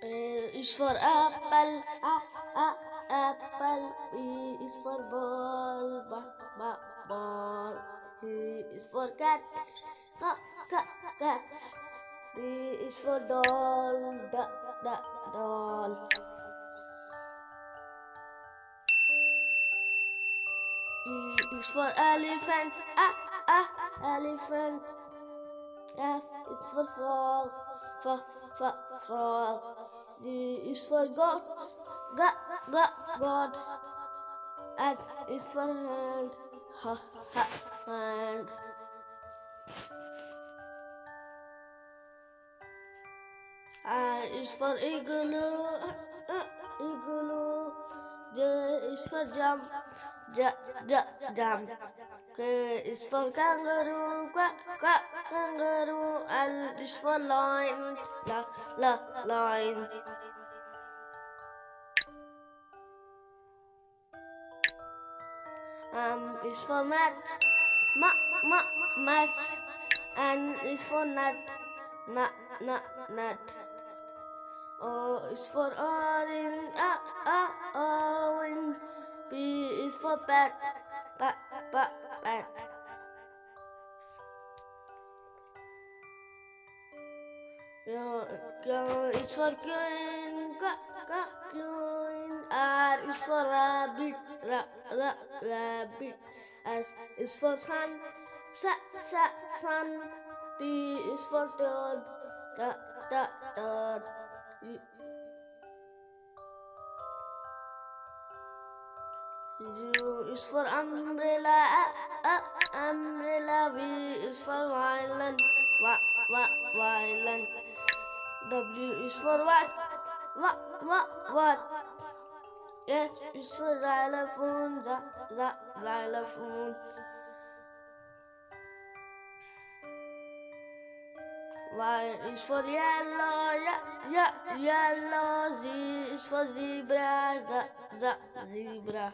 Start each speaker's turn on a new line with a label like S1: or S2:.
S1: A is for apple, apple. B is for ball, ball. C is for cat, cat. D is for doll, doll. E is for elephant, elephant. F is for frog, frog. G is for goat, goat. H is for hand, hand. I is for igloo, igloo. J is for jump, jump. K is for kangaroo, kangaroo. L is for lion, lion. M is for mat, mat. N is for nut, nut. O is for orange, orange. P is for pet, pet. Q is for queen, queen. R is for rabbit, rabbit. S is for sun, sun. T is for toad, toad. U is for umbrella, umbrella. V is for violin, violin. W is for what? X is for xylophone, xylophone. Y is for yellow, yellow. Z is for zebra, zebra.